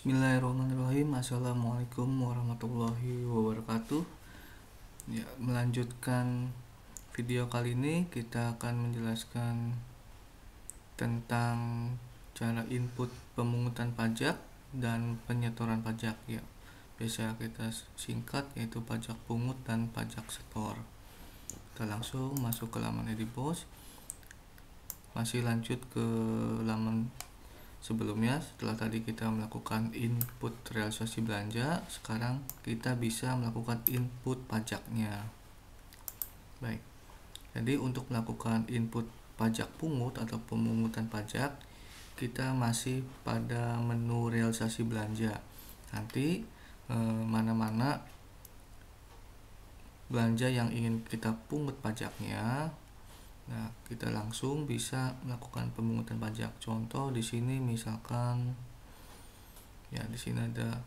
Bismillahirrahmanirrahim. Assalamualaikum warahmatullahi wabarakatuh. Ya, melanjutkan video kali ini kita akan menjelaskan tentang cara input pemungutan pajak dan penyetoran pajak, ya. Biasa kita singkat yaitu pajak pungut dan pajak setor. Kita langsung masuk ke laman Edipos. Masih lanjut ke laman sebelumnya. Setelah tadi kita melakukan input realisasi belanja, sekarang kita bisa melakukan input pajaknya. Baik, jadi untuk melakukan input pajak pungut atau pemungutan pajak, kita masih pada menu realisasi belanja. Nanti mana-mana belanja yang ingin kita pungut pajaknya, nah, kita langsung bisa melakukan pemungutan pajak. Contoh di sini misalkan, ya, di sini ada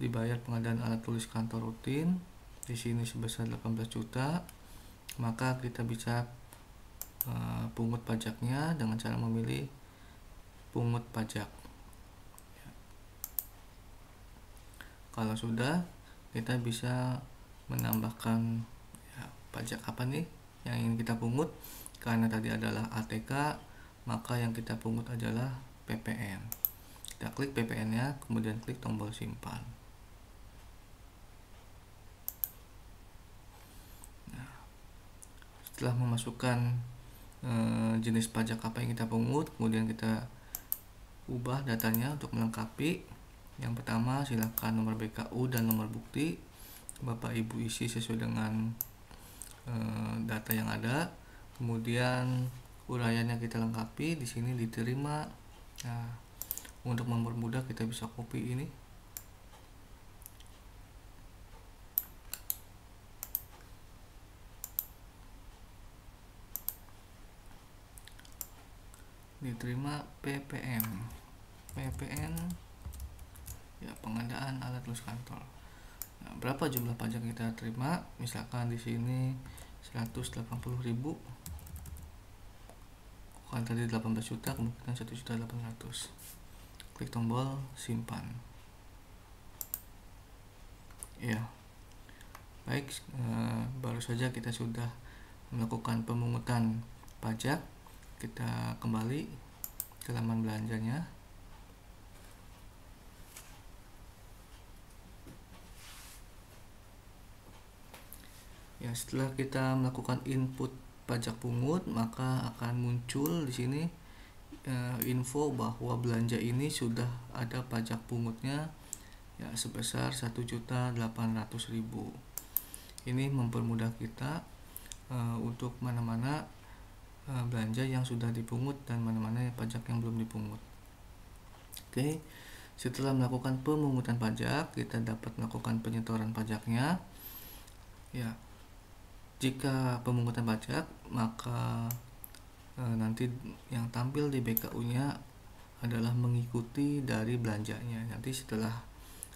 dibayar pengadaan alat tulis kantor rutin, di sini sebesar 18 juta, maka kita bisa pungut pajaknya dengan cara memilih pungut pajak. Ya. Kalau sudah, kita bisa menambahkan, ya, pajak apa nih yang ingin kita pungut. Karena tadi adalah ATK, maka yang kita pungut adalah PPN. Kita klik PPN nya, kemudian klik tombol simpan. Nah, setelah memasukkan jenis pajak apa yang kita pungut, kemudian kita ubah datanya untuk melengkapi. Yang pertama, silakan nomor BKU dan nomor bukti Bapak Ibu isi sesuai dengan data yang ada. Kemudian uraiannya kita lengkapi, di sini diterima. Nah, untuk mempermudah kita bisa copy ini. Diterima PPN, ya, pengadaan alat tulis kantor. Nah, berapa jumlah pajak kita terima? Misalkan di sini 180.000, kan tadi 18 juta, kemungkinan 1.800.000. Klik tombol simpan. Ya, baik, baru saja kita sudah melakukan pemungutan pajak. Kita kembali ke laman belanjanya. Ya, setelah kita melakukan input pajak pungut, maka akan muncul di sini info bahwa belanja ini sudah ada pajak pungutnya, ya, sebesar 1.800.000. Ini mempermudah kita untuk mana-mana belanja yang sudah dipungut dan mana-mana pajak yang belum dipungut. Oke, setelah melakukan pemungutan pajak, kita dapat melakukan penyetoran pajaknya. Ya, jika pemungutan pajak, maka nanti yang tampil di BKU-nya adalah mengikuti dari belanjanya. Nanti setelah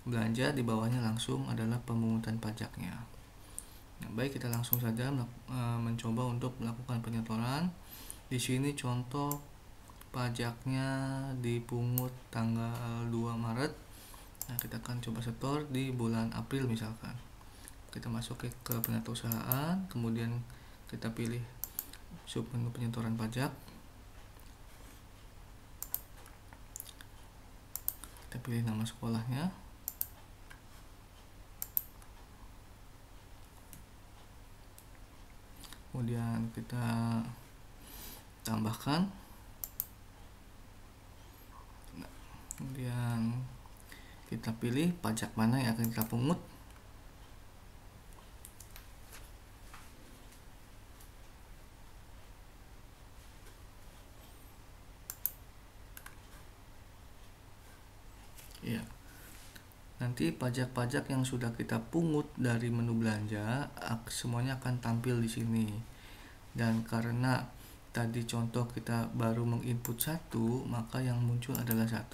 belanja, di bawahnya langsung adalah pemungutan pajaknya. Nah, baik, kita langsung saja mencoba untuk melakukan penyetoran. Di sini contoh pajaknya dipungut tanggal 2 Maret. Nah, kita akan coba setor di bulan April misalkan. Kita masuk ke penyetoran, kemudian kita pilih submenu penyetoran pajak. Kita pilih nama sekolahnya. Kemudian kita tambahkan. Kemudian kita pilih pajak mana yang akan kita pungut. Ya, nanti pajak-pajak yang sudah kita pungut dari menu belanja semuanya akan tampil di sini. Dan karena tadi contoh kita baru menginput 1, maka yang muncul adalah 1.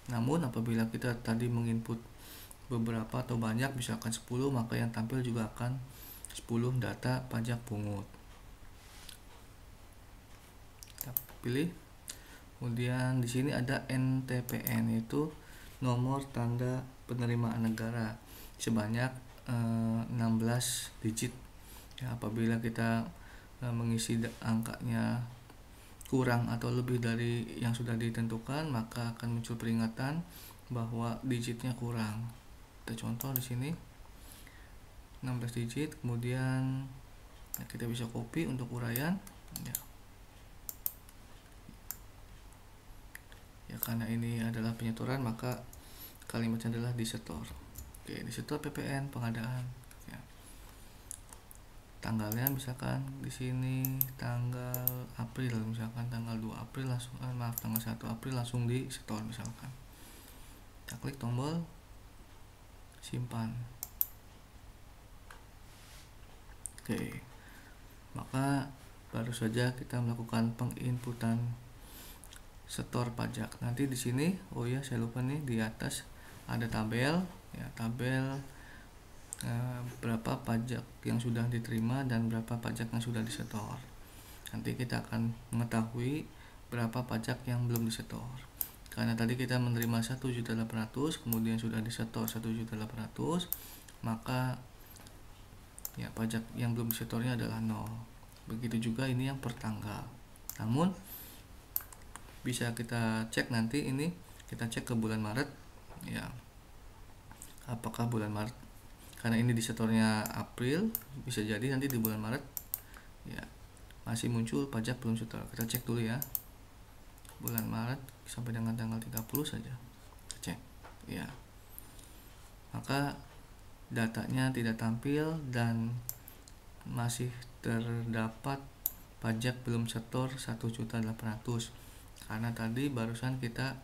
Namun apabila kita tadi menginput beberapa atau banyak, misalkan 10, maka yang tampil juga akan 10 data pajak pungut. Kita pilih. Kemudian di sini ada NTPN, yaitu nomor tanda penerimaan negara sebanyak 16 digit. Ya, apabila kita mengisi angkanya kurang atau lebih dari yang sudah ditentukan, maka akan muncul peringatan bahwa digitnya kurang. Kita contoh di sini 16 digit, kemudian kita bisa copy untuk uraian ya karena ini adalah penyetoran, maka kalimatnya adalah disetor. Oke, disetor PPN pengadaan ya. Tanggalnya misalkan di sini tanggal April, misalkan tanggal 2 April langsung tanggal 1 April langsung disetor misalkan. Kita klik tombol simpan. Oke, maka baru saja kita melakukan penginputan setor pajak. Nanti di sini, oh ya saya lupa nih, di atas ada tabel ya, tabel berapa pajak yang sudah diterima dan berapa pajak yang sudah disetor. Nanti kita akan mengetahui berapa pajak yang belum disetor. Karena tadi kita menerima 1.800.000, kemudian sudah disetor 1.800.000, maka ya pajak yang belum disetornya adalah 0. Begitu juga ini yang per tanggal. Namun bisa kita cek nanti, ini kita cek ke bulan Maret ya, apakah bulan Maret, karena ini disetornya April, bisa jadi nanti di bulan Maret ya masih muncul pajak belum setor. Kita cek dulu ya, bulan Maret sampai dengan tanggal 30 saja kita cek ya, maka datanya tidak tampil dan masih terdapat pajak belum setor 1.800.000 karena tadi barusan kita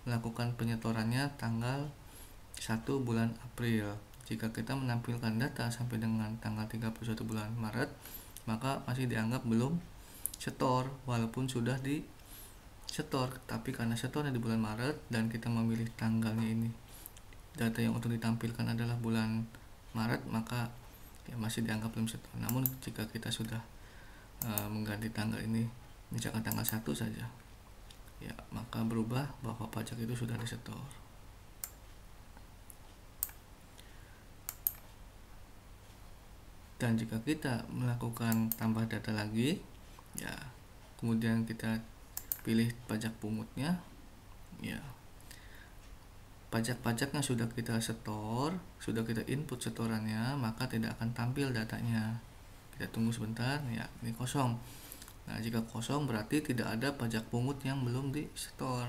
melakukan penyetorannya tanggal 1 bulan April. Jika kita menampilkan data sampai dengan tanggal 31 bulan Maret, maka masih dianggap belum setor walaupun sudah disetor. Tapi karena setornya di bulan Maret dan kita memilih tanggalnya ini, data yang untuk ditampilkan adalah bulan Maret, maka ya masih dianggap belum setor. Namun jika kita sudah mengganti tanggal ini, misalkan tanggal 1 saja ya, maka berubah bahwa pajak itu sudah disetor. Dan jika kita melakukan tambah data lagi ya, kemudian kita pilih pajak pungutnya ya, pajak-pajak yang sudah kita setor, sudah kita input setorannya, maka tidak akan tampil datanya. Kita tunggu sebentar ya, ini kosong. Nah, jika kosong berarti tidak ada pajak pungut yang belum disetor.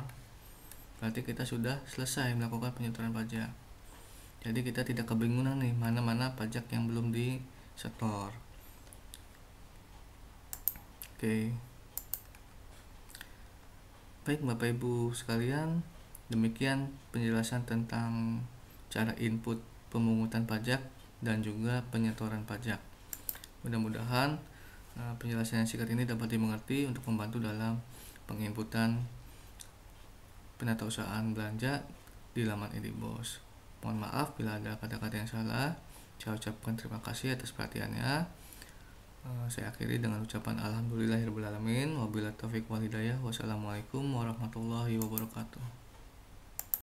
Berarti kita sudah selesai melakukan penyetoran pajak. Jadi kita tidak kebingungan nih mana-mana pajak yang belum disetor. Oke. Baik Bapak Ibu sekalian, demikian penjelasan tentang cara input pemungutan pajak dan juga penyetoran pajak. Mudah-mudahan penjelasan yang singkat ini dapat dimengerti untuk membantu dalam penginputan penatausahaan belanja di laman Edibos. Mohon maaf bila ada kata-kata yang salah. Saya ucapkan terima kasih atas perhatiannya. Saya akhiri dengan ucapan alhamdulillahirabbil alamin, wabillahi taufiq wal hidayah. Wassalamualaikum warahmatullahi wabarakatuh.